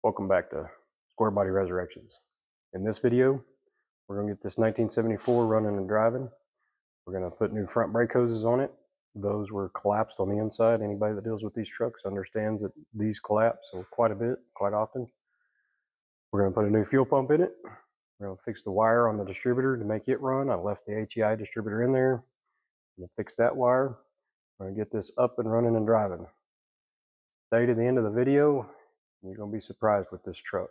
Welcome back to Square Body Resurrections. In this video, we're going to get this 1974 running and driving. We're going to put new front brake hoses on it. Those were collapsed on the inside. Anybody that deals with these trucks understands that these collapse quite a bit, quite often. We're going to put a new fuel pump in it. We're going to fix the wire on the distributor to make it run. I left the HEI distributor in there. I'm going to fix that wire. We're going to get this up and running and driving. Stay to the end of the video. You're going to be surprised with this truck.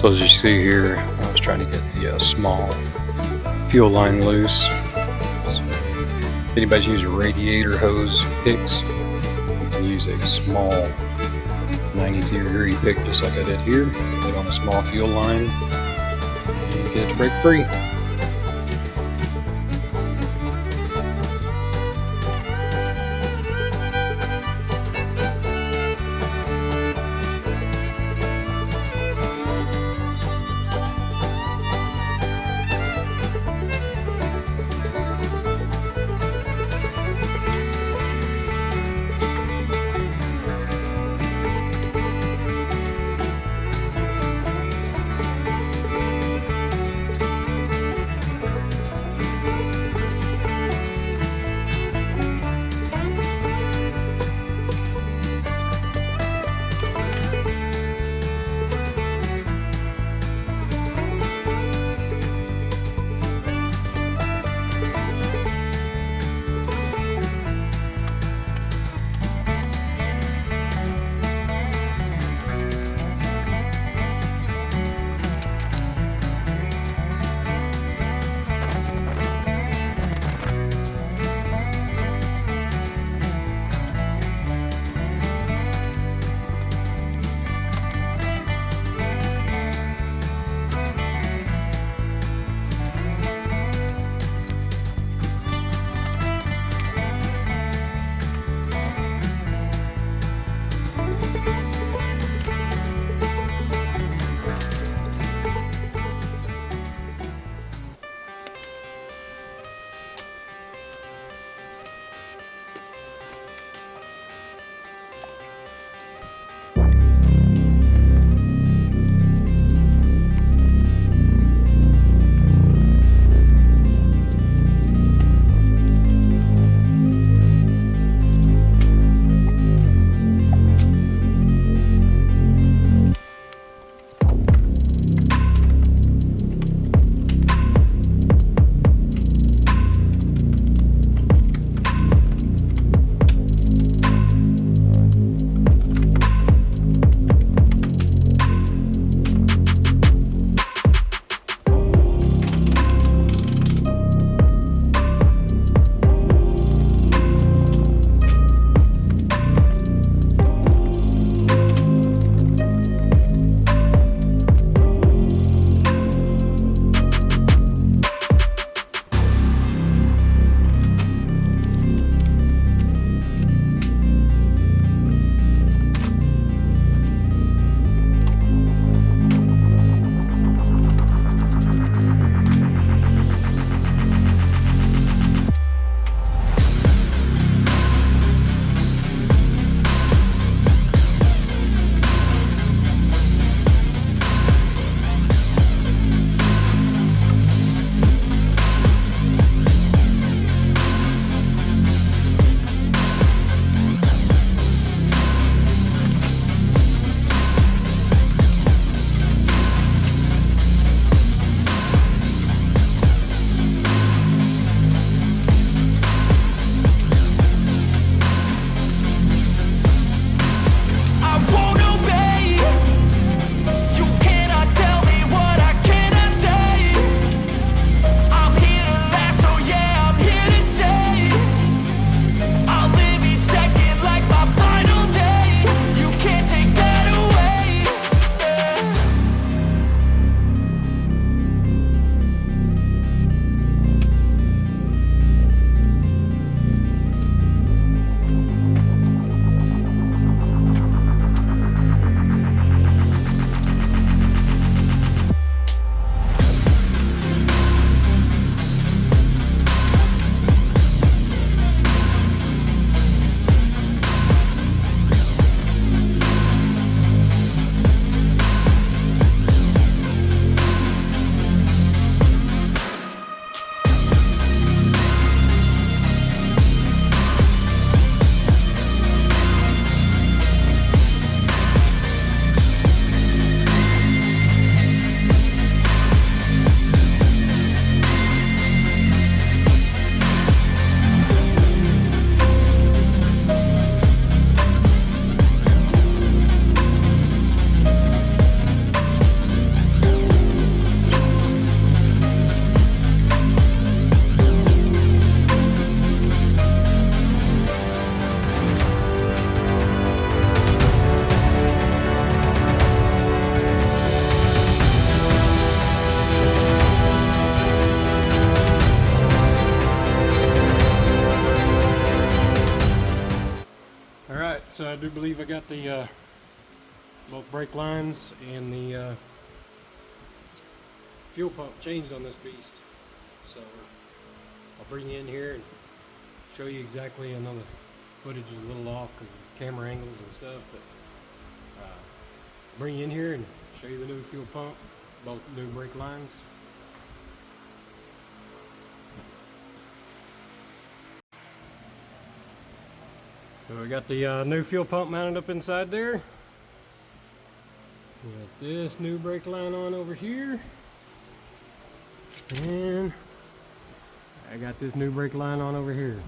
So as you see here, I was trying to get the small fuel line loose. So if anybody's used a radiator hose picks, you can use a small 90-degree pick just like I did here. Put it on a small fuel line and get it to break free. do believe I got the both brake lines and the fuel pump changed on this beast. So I'll bring you in here and show you exactly. I know the footage is a little off because of camera angles and stuff, but I'll bring you in here and show you the new fuel pump, both new brake lines. So we got the new fuel pump mounted up inside there. We got this new brake line on over here. And I got this new brake line on over here.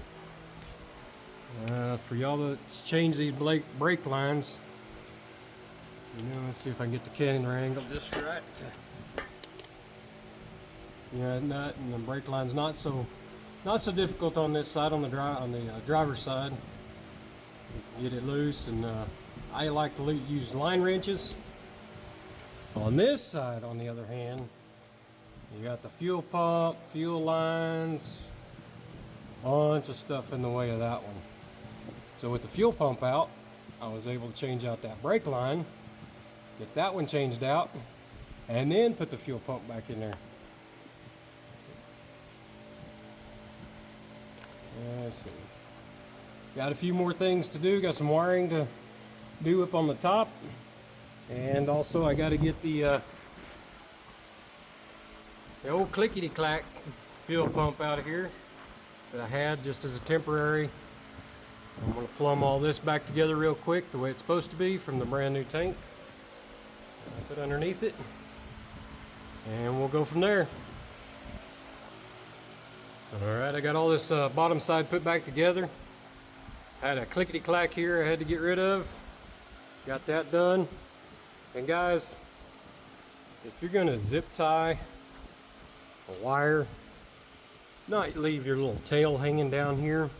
For y'all that's changed these brake lines, let's see if I can get the camera angle just right. Yeah, nut and the brake line's not so difficult on this side, on the driver's side. You can get it loose, and I like to use line wrenches. On this side, on the other hand, you got the fuel pump, fuel lines, bunch of stuff in the way of that one. So with the fuel pump out, I was able to change out that brake line, get that one changed out, and then put the fuel pump back in there. Let's see. Got a few more things to do. Got some wiring to do up on the top. And also I got to get the old clickety-clack fuel pump out of here that I had just as a temporary. I'm going to plumb all this back together real quick the way it's supposed to be from the brand new tank. Put underneath it, and we'll go from there. Alright, I got all this bottom side put back together. I had a clickety-clack here I had to get rid of. Got that done. And guys, if you're going to zip tie a wire, not leave your little tail hanging down here,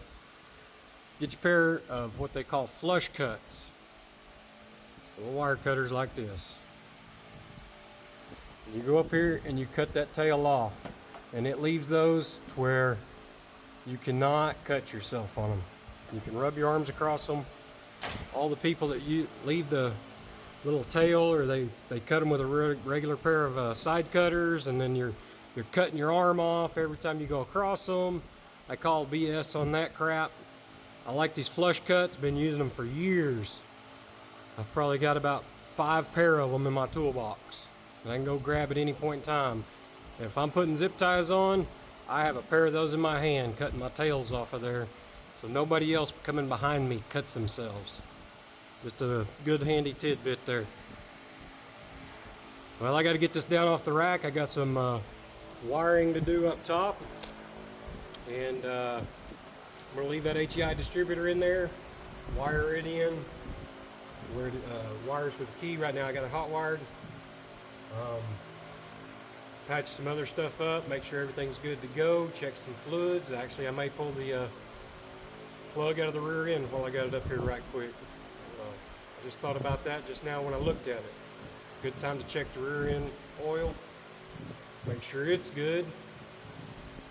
get your pair of what they call flush cuts. So wire cutters like this. You go up here and you cut that tail off, and it leaves those to where you cannot cut yourself on them. You can rub your arms across them. All the people that you leave the little tail, or they cut them with a regular pair of side cutters, and then you're cutting your arm off every time you go across them. I call BS on that crap. I like these flush cuts, been using them for years. I've probably got about 5 pair of them in my toolbox, and I can go grab at any point in time. And if I'm putting zip ties on, I have a pair of those in my hand, cutting my tails off of there, so nobody else coming behind me cuts themselves. Just a good handy tidbit there. Well, I got to get this down off the rack. I got some wiring to do up top, and I'm going to leave that HEI distributor in there, wire it in, where wires with the key. Right now I got it hot wired. Patch some other stuff up, make sure everything's good to go, check some fluids. Actually, I may pull the plug out of the rear end while I got it up here right quick. I just thought about that just now when I looked at it. Good time to check the rear end oil, make sure it's good,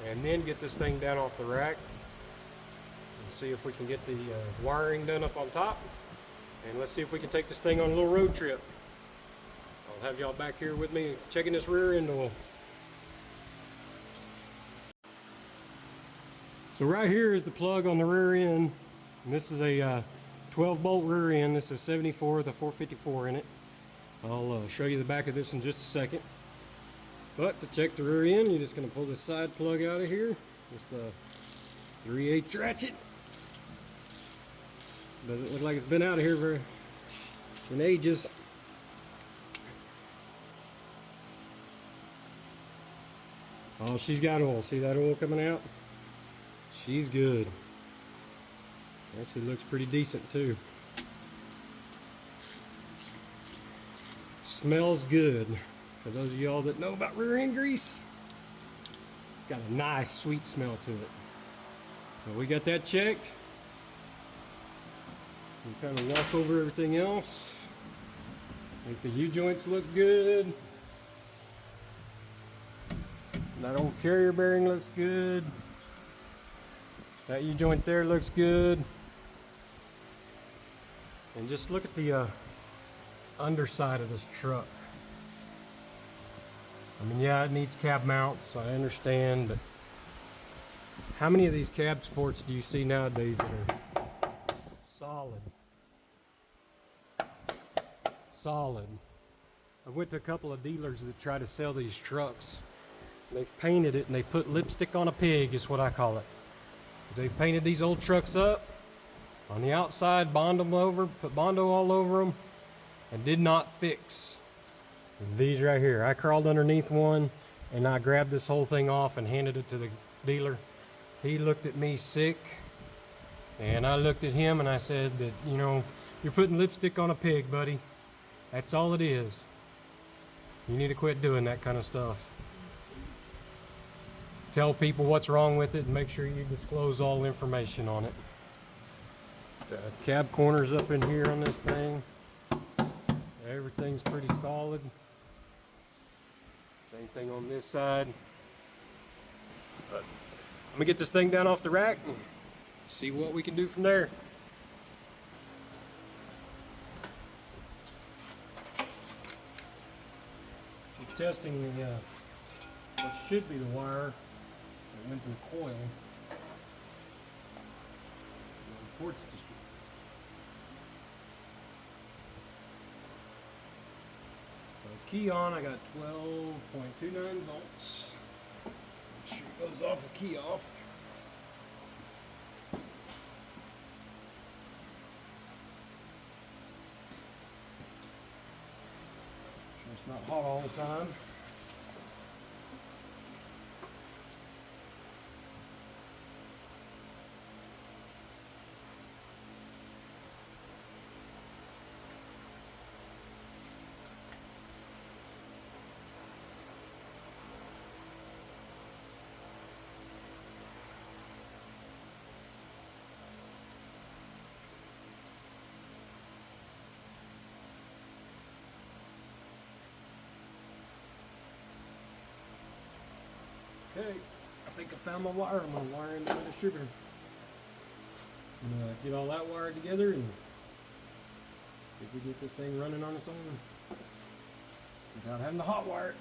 and then get this thing down off the rack and see if we can get the wiring done up on top. And let's see if we can take this thing on a little road trip. I'll have y'all back here with me checking this rear end oil. So right here is the plug on the rear end, and this is a 12 bolt rear end. This is 74 with a 454 in it. I'll show you the back of this in just a second. But to check the rear end, you're just going to pull this side plug out of here. Just a 3/8 ratchet. Doesn't look like it's been out of here in ages. Oh, she's got oil. See that oil coming out? She's good. Actually looks pretty decent too. Smells good. For those of y'all that know about rear end grease, it's got a nice sweet smell to it. So we got that checked. We kind of walk over everything else. I think the U-joints look good. That old carrier bearing looks good. That U-joint there looks good. And just look at the underside of this truck. I mean, yeah, it needs cab mounts, I understand, but how many of these cab sports do you see nowadays that are solid? Solid. I went to a couple of dealers that try to sell these trucks. They've painted it and they put lipstick on a pig, is what I call it. They've painted these old trucks up on the outside, bond them over, put Bondo all over them, and did not fix these right here. I crawled underneath one and I grabbed this whole thing off and handed it to the dealer. He looked at me sick, and I looked at him and I said that, you know, you're putting lipstick on a pig, buddy. That's all it is. You need to quit doing that kind of stuff. Tell people what's wrong with it and make sure you disclose all information on it. The cab corners up in here on this thing. Everything's pretty solid. Same thing on this side. But I'm gonna get this thing down off the rack and see what we can do from there. I'm testing the what should be the wire that went to the coil. The ports distributor. So key on, I got 12.29 volts. Make sure it goes off with key off. Sure it's not hot all the time. Okay, I think I found my wire. I'm gonna wire into my distributor. I'm gonna get all that wired together and see if we get this thing running on its own without having to hot wire it.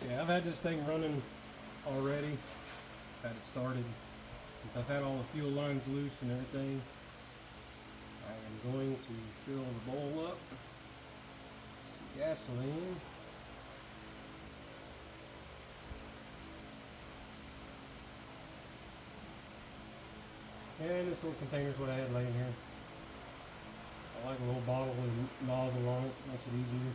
Yeah, I've had this thing running already. Had it started Since I've had all the fuel lines loose and everything, I am going to fill the bowl up. Some gasoline. And this little container is what I had laying here. I like a little bottle with a nozzle on it, makes it easier.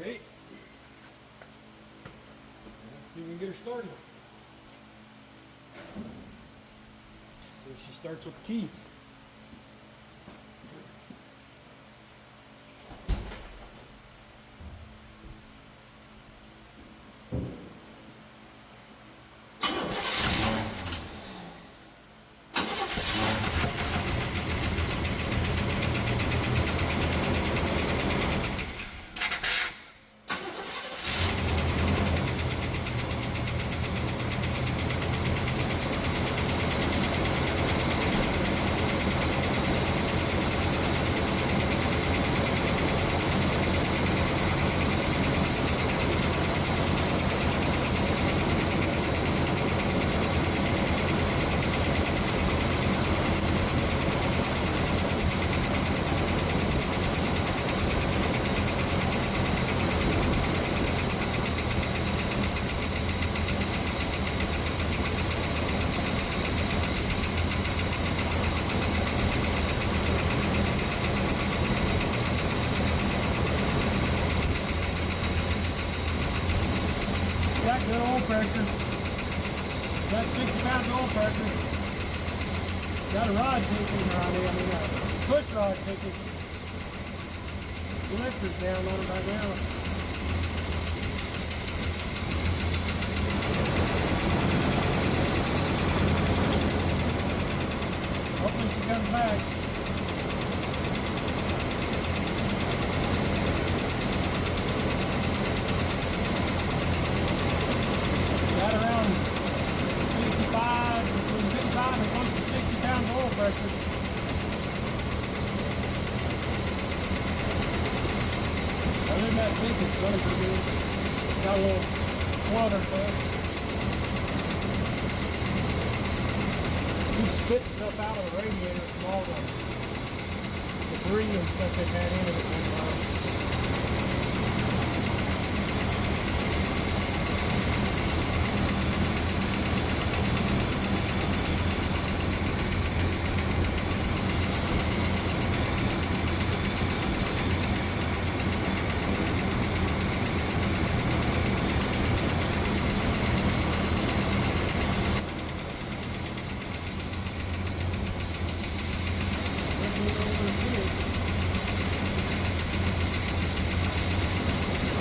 Okay. Let's see if we can get her started. See if she starts with the key. Got good oil pressure. Got 60 pounds of oil pressure. Got a rod ticking, a push rod ticking. The lifter's down on it right now. Hopefully she comes back. Got around 55, between 55 and close to 60 pounds of oil pressure. Other than that, sink is running pretty good. Got a little flutter there. Keeps spitting stuff out of the radiator from all the debris and stuff they've had in it.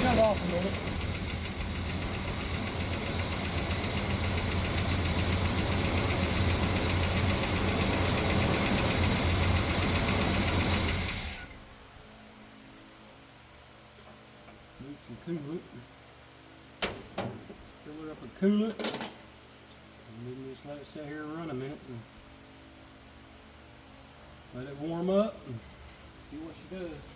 Shut off a minute. Need some coolant. Fill her up with coolant. And then just let it sit here and run a minute and let it warm up and see what she does.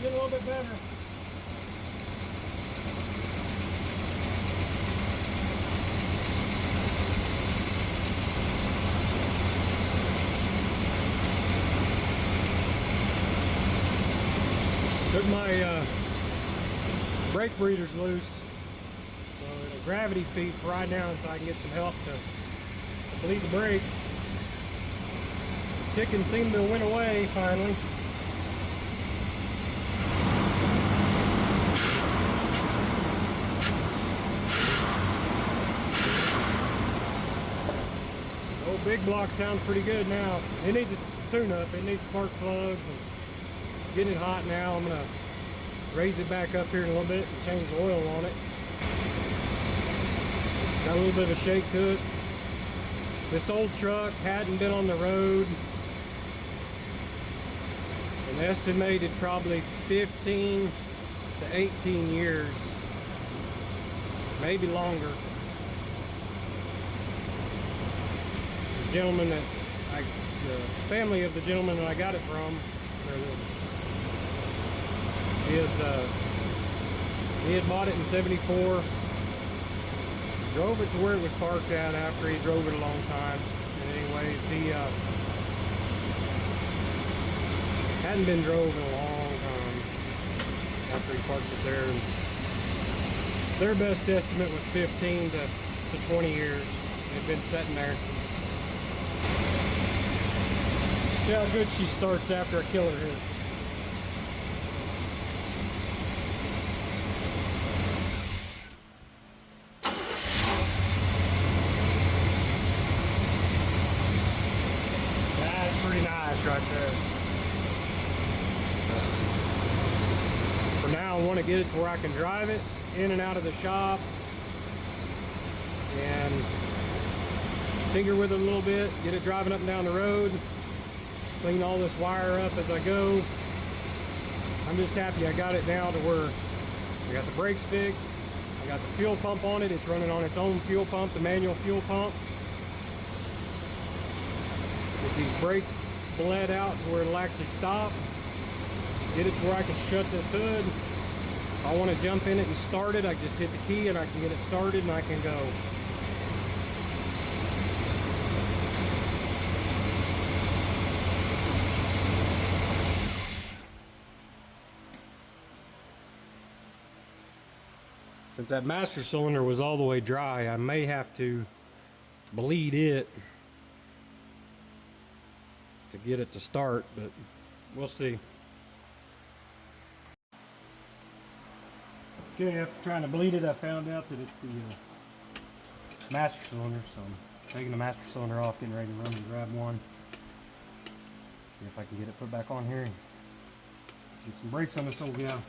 a little bit better. Took my brake breeders loose, so it'll gravity feed for right now until I can get some help to bleed the brakes. Ticking seemed to have went away finally. The old big block sounds pretty good now. It needs a tune-up. It needs spark plugs and getting it hot now. I'm gonna raise it back up here in a little bit and change the oil on it. Got a little bit of a shake to it. This old truck hadn't been on the road an estimated probably 15 to 18 years, maybe longer. The gentleman that the family of the gentleman that I got it from, he had bought it in '74. Drove it to where it was parked at after he drove it a long time. And anyways, he hadn't been drove in a long time after he parked it there. And their best estimate was 15 to 20 years. It had been sitting there. See how good she starts after I kill her here. That's pretty nice right there. For now, I want to get it to where I can drive it in and out of the shop and tinker with it a little bit, get it driving up and down the road, clean all this wire up as I go. I'm just happy I got it now to where I got the brakes fixed, I got the fuel pump on it, it's running on its own fuel pump, the manual fuel pump. With these brakes bled out to where it'll actually stop, get it to where I can shut this hood. If I want to jump in it and start it, I just hit the key and I can get it started and I can go. Since that master cylinder was all the way dry, I may have to bleed it to get it to start, but we'll see. Okay, after trying to bleed it, I found out that it's the master cylinder, so I'm taking the master cylinder off, getting ready to run and grab one. See if I can get it put back on here and get some brakes on this old gal.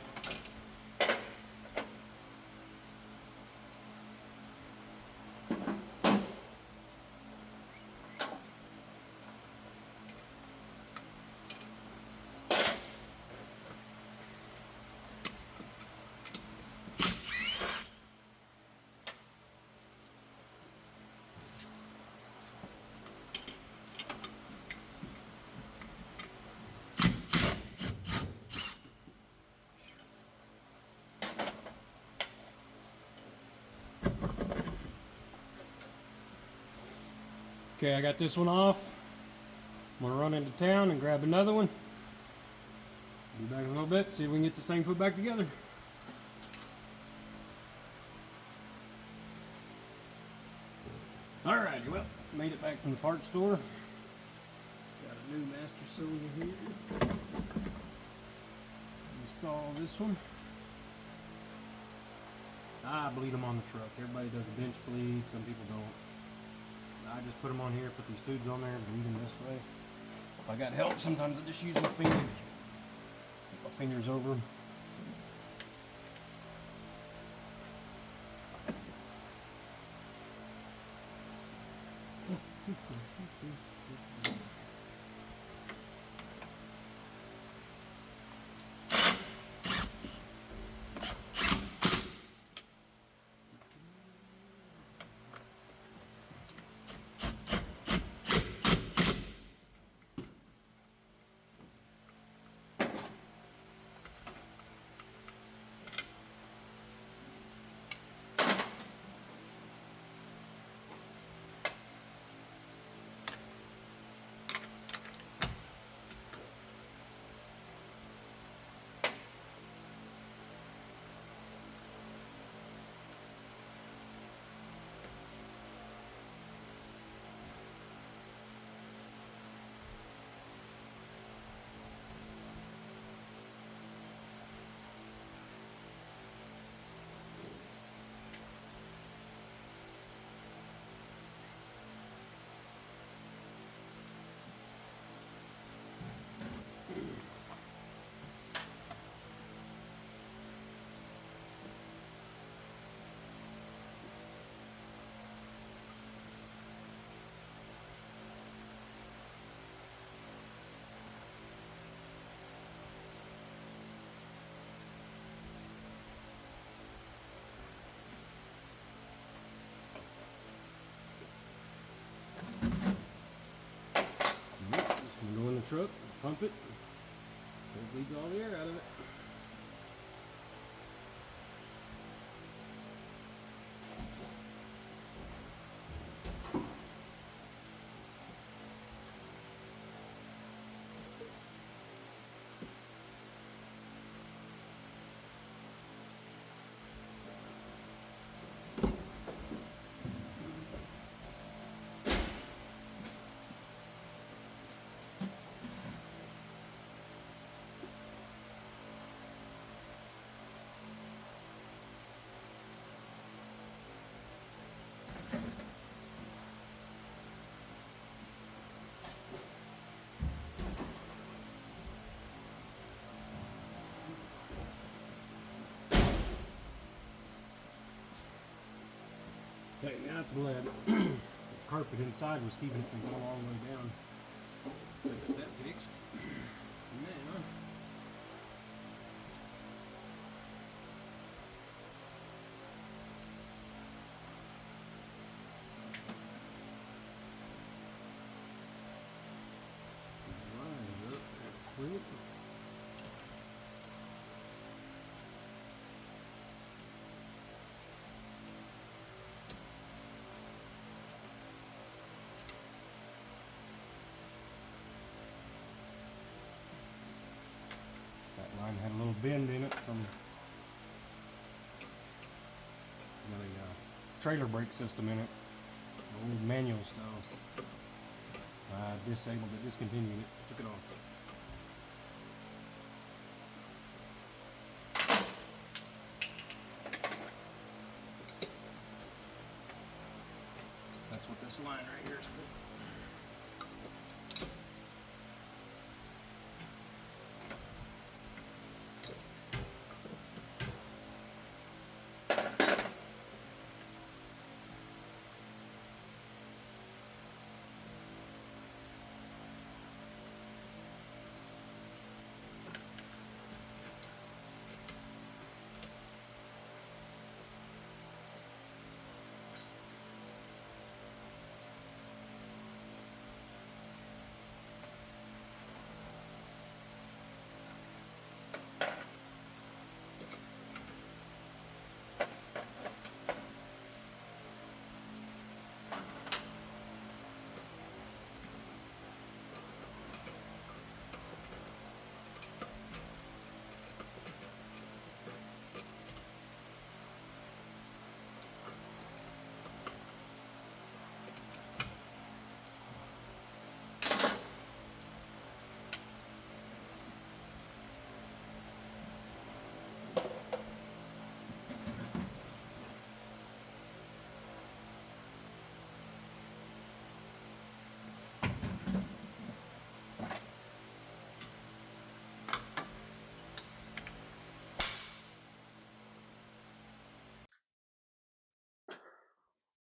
Okay, I got this one off. I'm gonna run into town and grab another one. Be back in a little bit, see if we can get this thing put back together. Alrighty, well, made it back from the parts store. Got a new master cylinder here. Install this one. I bleed them on the truck. Everybody does a bench bleed, some people don't. I just put them on here, put these tubes on there, bleed them this way. If I got help, sometimes I just use my fingers. Put my fingers over them. truck, pump it, so it bleeds all the air out of it. Okay, now it's bled. The carpet inside was keeping it from going all the way down. So I got that fixed. So now, lines up real quick. That line had a little bend in it from the trailer brake system in it, the old manual style. I disabled it, discontinued it, took it off. That's what this line right here is for.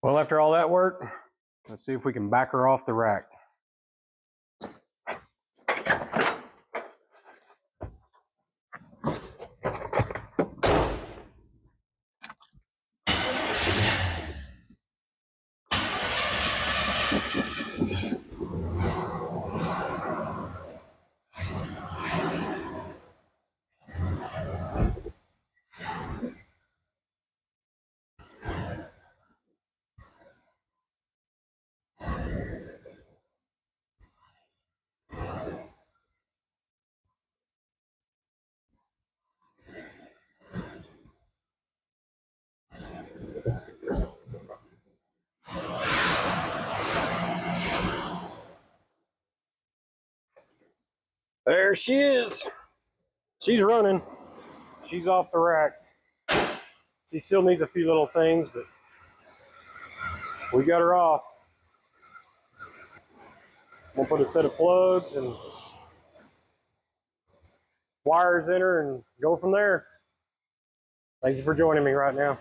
Well, after all that work, let's see if we can back her off the rack. There she is. She's running. She's off the rack. She still needs a few little things, but we got her off. We'll put a set of plugs and wires in her and go from there. Thank you for joining me right now.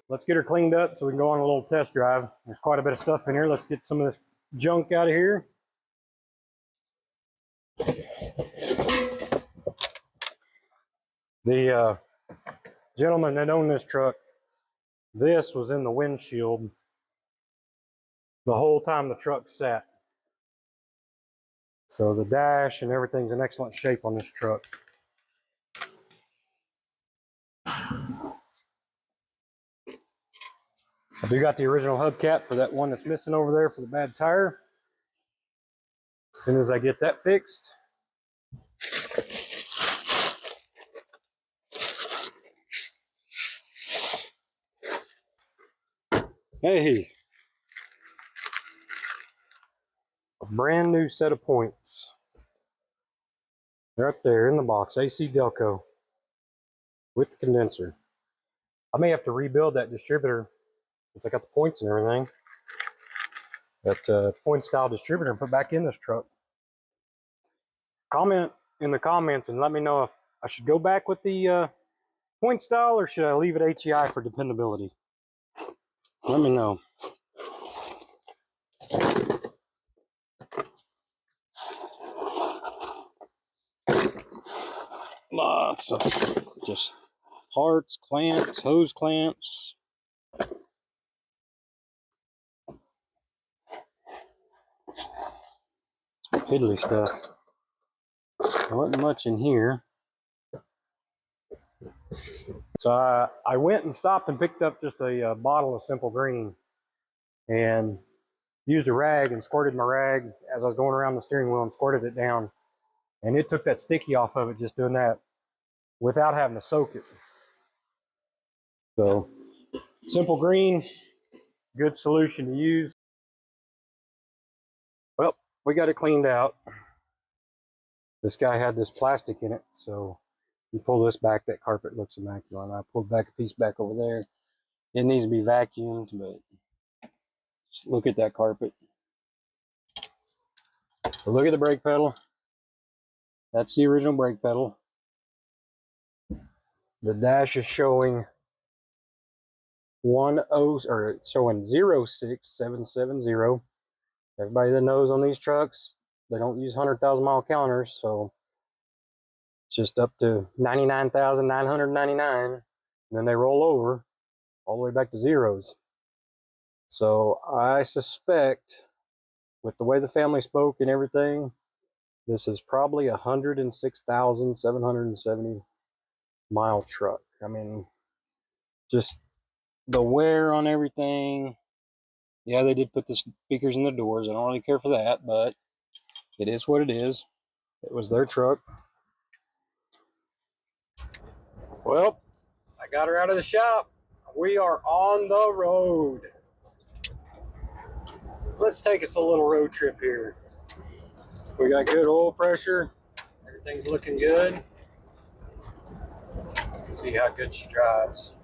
Let's get her cleaned up so we can go on a little test drive. There's quite a bit of stuff in here. Let's get some of this junk out of here. The gentleman that owned this truck, this was in the windshield the whole time the truck sat. So the dash and everything's in excellent shape on this truck. I do got the original hubcap for that one that's missing over there for the bad tire. As soon as I get that fixed, hey, a brand new set of points. They're up there in the box, AC Delco with the condenser. I may have to rebuild that distributor since I got the points and everything. That point style distributor and put back in this truck. Comment in the comments and let me know if I should go back with the point style or should I leave it HEI for dependability. Let me know. Lots of just parts, clamps, hose clamps. Piddly stuff. There wasn't much in here. So I went and stopped and picked up just a bottle of Simple Green and used a rag and squirted my rag as I was going around the steering wheel and squirted it down. And it took that sticky off of it just doing that without having to soak it. So Simple Green, good solution to use. Well, we got it cleaned out. This guy had this plastic in it, so you pull this back, that carpet looks immaculate. And I pulled back a piece back over there. It needs to be vacuumed, but just look at that carpet. So look at the brake pedal. That's the original brake pedal. The dash is showing it's showing 06770. Everybody that knows on these trucks, they don't use 100,000 mile counters, so it's just up to 99,999, and then they roll over all the way back to zeros. So I suspect, with the way the family spoke and everything, this is probably a 106,770 mile truck. I mean, just the wear on everything. Yeah, they did put the speakers in the doors. I don't really care for that, but it is what it is. It was their truck. Well, I got her out of the shop. We are on the road. Let's take us a little road trip here. We got good oil pressure. Everything's looking good. Let's see how good she drives.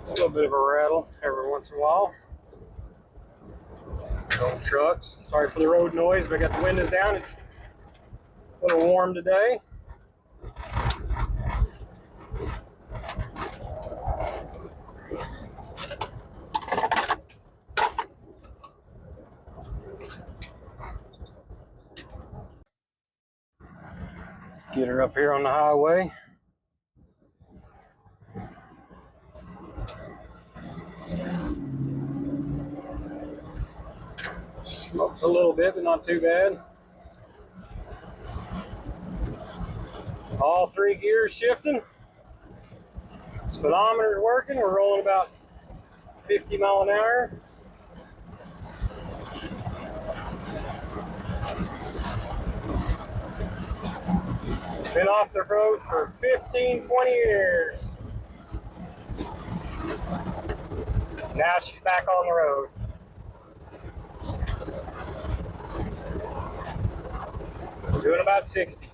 A little bit of a rattle every once in a while. Old trucks. Sorry for the road noise, but I got the windows down. It's a little warm today. Get her up here on the highway. Smokes a little bit, but not too bad. All three gears shifting. Speedometer's working. We're rolling about 50 mile an hour. Been off the road for 15, 20 years. Now she's back on the road. We're doing about 60.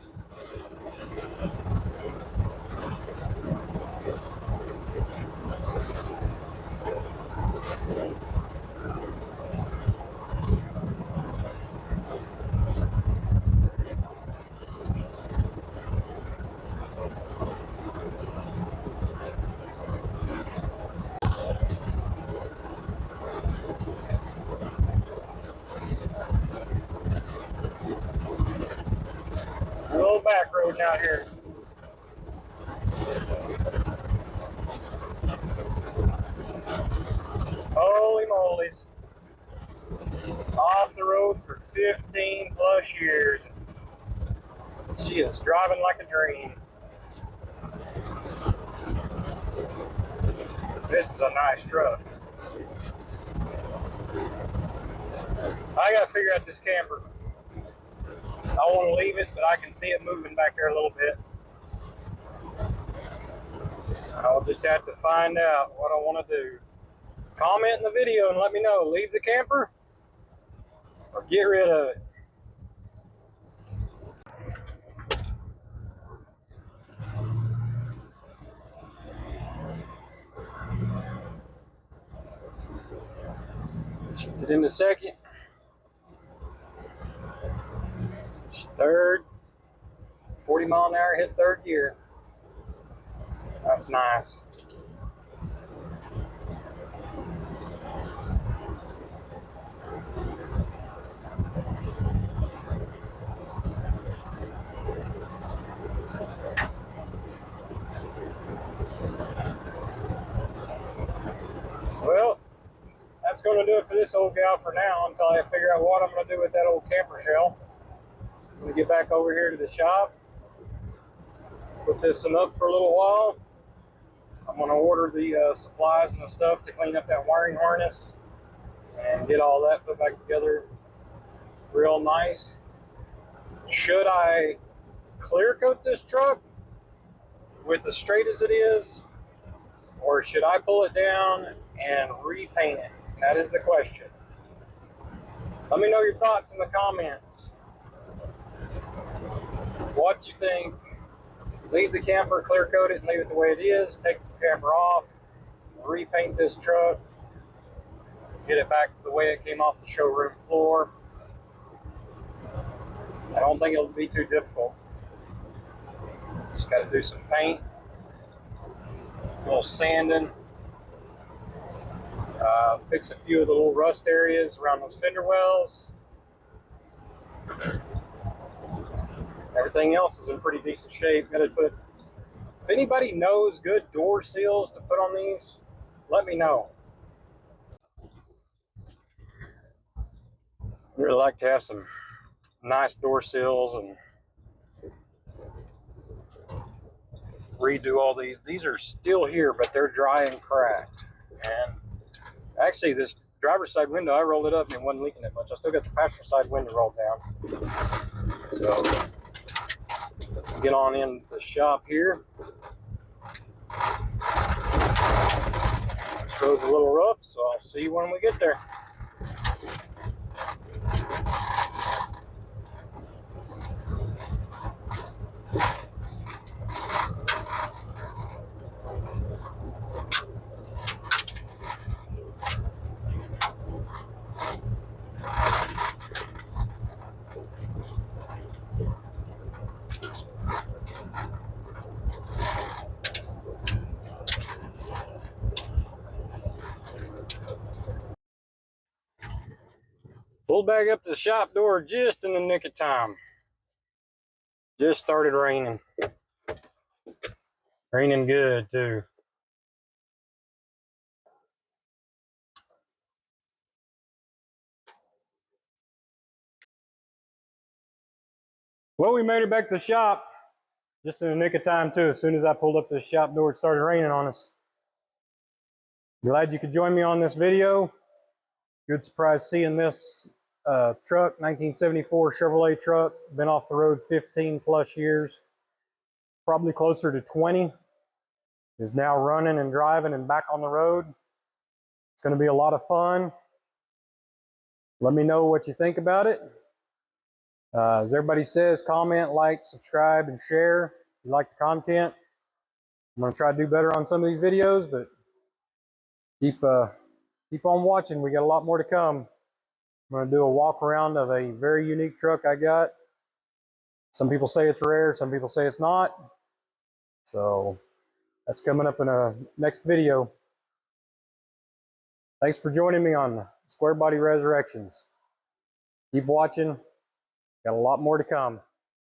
off-roading out here. Holy moly's. Off the road for 15 plus years. She is driving like a dream. This is a nice truck. I gotta figure out this camper. I want to leave it, but I can see it moving back there a little bit. I'll just have to find out what I want to do. Comment in the video and let me know. Leave the camper or get rid of it. Shift it into second. Third. 40 mile an hour, hit third gear. That's nice. Well, that's going to do it for this old gal for now until I figure out what I'm going to do with that old camper shell. I'm going to get back over here to the shop, put this one up for a little while. I'm going to order the supplies and the stuff to clean up that wiring harness and get all that put back together real nice. Should I clear coat this truck with as straight as it is, or should I pull it down and repaint it? That is the question. Let me know your thoughts in the comments. What you think. Leave the camper, clear coat it, and leave it the way it is. Take the camper off, repaint this truck, get it back to the way it came off the showroom floor. I don't think it'll be too difficult. Just got to do some paint, a little sanding, fix a few of the little rust areas around those fender wells. Everything else is in pretty decent shape. Got to put. If anybody knows good door seals to put on these, let me know. I'd really like to have some nice door seals and redo all these. These are still here, but they're dry and cracked. And actually, this driver's side window, I rolled it up and it wasn't leaking that much. I still got the passenger side window rolled down. So, get on in the shop here. This road's a little rough, so I'll see you when we get there. Pulled back up to the shop door just in the nick of time. Just started raining. Raining good, too. Well, we made it back to the shop just in the nick of time, too. As soon as I pulled up to the shop door, it started raining on us. Glad you could join me on this video. Good surprise seeing this truck, 1974 Chevrolet truck. Been off the road 15 plus years, probably closer to 20. Is now running and driving and back on the road. It's going to be a lot of fun. Let me know what you think about it. As everybody says, comment, like, subscribe, and share if you like the content. I'm going to try to do better on some of these videos, but keep on watching. We got a lot more to come. I'm going to do a walk around of a very unique truck I got. Some people say it's rare, some people say it's not. So that's coming up in a next video. Thanks for joining me on Square Body Resurrections. Keep watching. Got a lot more to come.